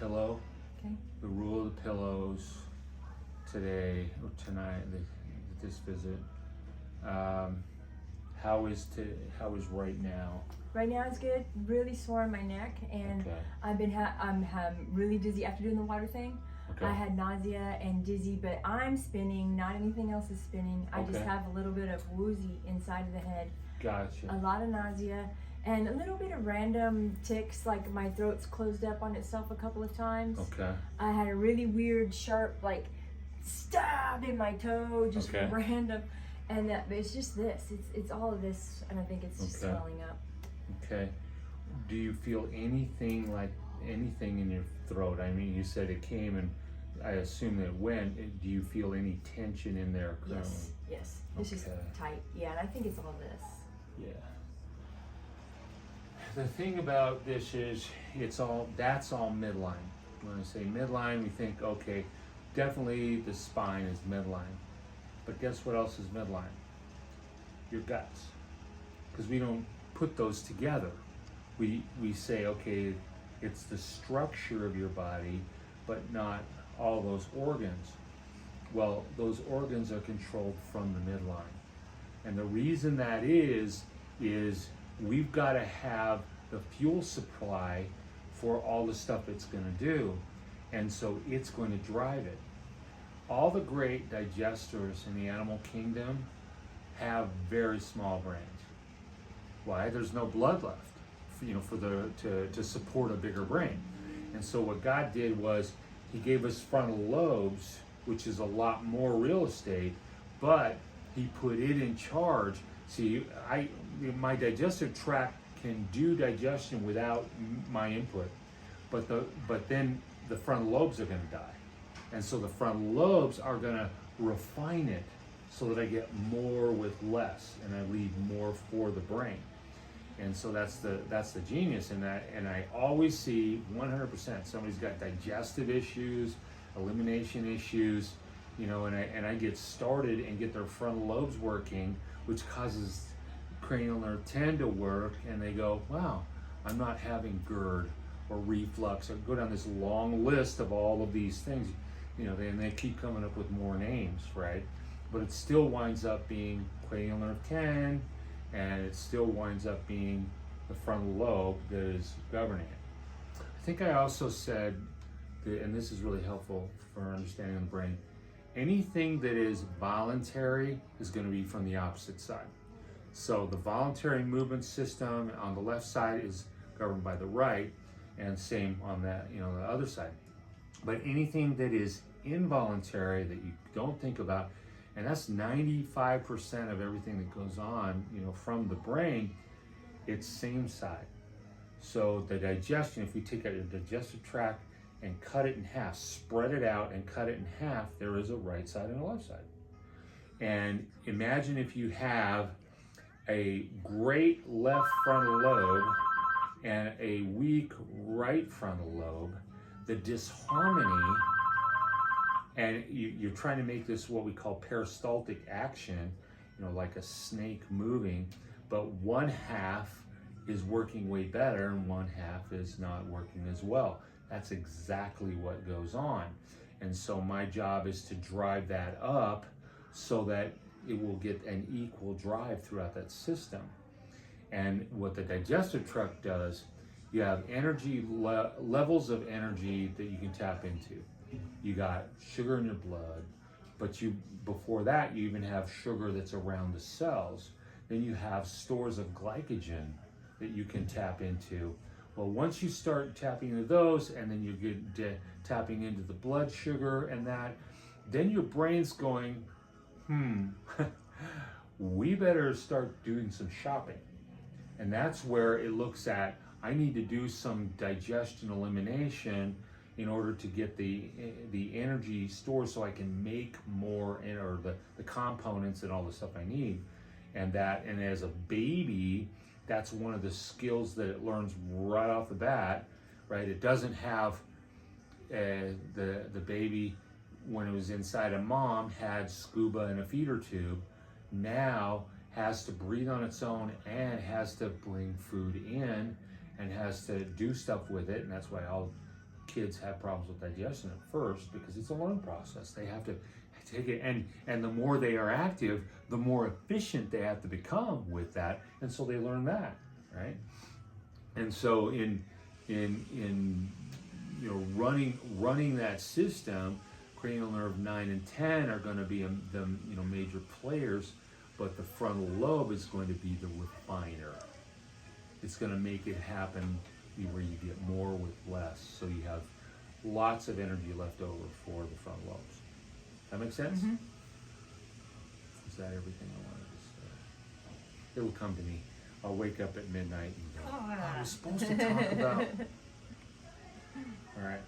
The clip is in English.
pillow. Okay. The rule of the pillows today or tonight, this visit. How is right now? Right now it's good. Really sore in my neck, and Okay. I'm really dizzy after doing the water thing. Okay. I had nausea and dizzy, but I'm spinning. Not anything else is spinning. I just Okay. have a little bit of woozy inside of the head. Gotcha. A lot of nausea and a little bit of random tics, like my throat's closed up on itself a couple of times. Okay. I had a really weird, sharp, like stab in my toe, just Okay. random. And it's just this. It's all of this, and I think it's just Okay. swelling up. Okay. Do you feel anything in your throat? I mean, you said it came, and I assume that it went. Do you feel any tension in there currently? Yes. It's just Okay. tight. Yeah, and I think it's all this. Yeah. The thing about this is, that's all midline. When I say midline, we think, okay, definitely the spine is midline. But guess what else is midline? Your guts. Because we don't put those together. We say, okay, it's the structure of your body, but not all those organs. Well, those organs are controlled from the midline. And the reason that is we've got to have the fuel supply for all the stuff it's going to do. And so it's going to drive it. All the great digesters in the animal kingdom have very small brains. Why? There's no blood left, to support a bigger brain. And so what God did was He gave us frontal lobes, which is a lot more real estate, but He put it in charge. See, my digestive tract can do digestion without my input, but then the frontal lobes are going to die. And so the frontal lobes are going to refine it so that I get more with less, and I leave more for the brain. And so that's the genius in that. And I always see 100% somebody's got digestive issues, elimination issues, and I get started and get their frontal lobes working, which causes cranial nerve 10 to work, and they go, wow, I'm not having GERD or reflux, or go down this long list of all of these things. And they keep coming up with more names, right? But it still winds up being cranial nerve 10, and it still winds up being the frontal lobe that is governing it. I think I also said, and this is really helpful for understanding the brain, anything that is voluntary is going to be from the opposite side. So the voluntary movement system on the left side is governed by the right, and same on the other side. But anything that is involuntary that you don't think about, and that's 95% of everything that goes on, from the brain, it's same side. So the digestion, if we take out your digestive tract and cut it in half, spread it out and cut it in half, there is a right side and a left side. And imagine if you have a great left frontal lobe and a weak right frontal lobe, the disharmony, and you're trying to make this what we call peristaltic action, like a snake moving, but one half is working way better and one half is not working as well. That's exactly what goes on. And so my job is to drive that up so that it will get an equal drive throughout that system. And what the digestive tract does, you have energy levels of energy that you can tap into. You got sugar in your blood, but before that you even have sugar that's around the cells. Then you have stores of glycogen that you can tap into. Well, once you start tapping into those, and then you get tapping into the blood sugar and that, then your brain's going, we better start doing some shopping. And that's where it looks at, I need to do some digestion elimination in order to get the energy stored so I can make more, or the components and all the stuff I need. And as a baby, that's one of the skills that it learns right off the bat, right? It doesn't have, the baby, when it was inside a mom, had scuba and a feeder tube. Now has to breathe on its own and has to bring food in and has to do stuff with it. And that's why all kids have problems with digestion at first because it's a learning process. They have to take it, and the more they are active, the more efficient they have to become with that, and so they learn that, right? And so in you know, running that system, cranial nerve 9 and 10 are going to be the major players, but the frontal lobe is going to be the refiner. It's going to make it happen where you get more with less, so you have lots of energy left over for the frontal lobes. That make sense? Mm-hmm. Is that everything I wanted to say? It'll come to me. I'll wake up at midnight and go, I was supposed to talk about. All right.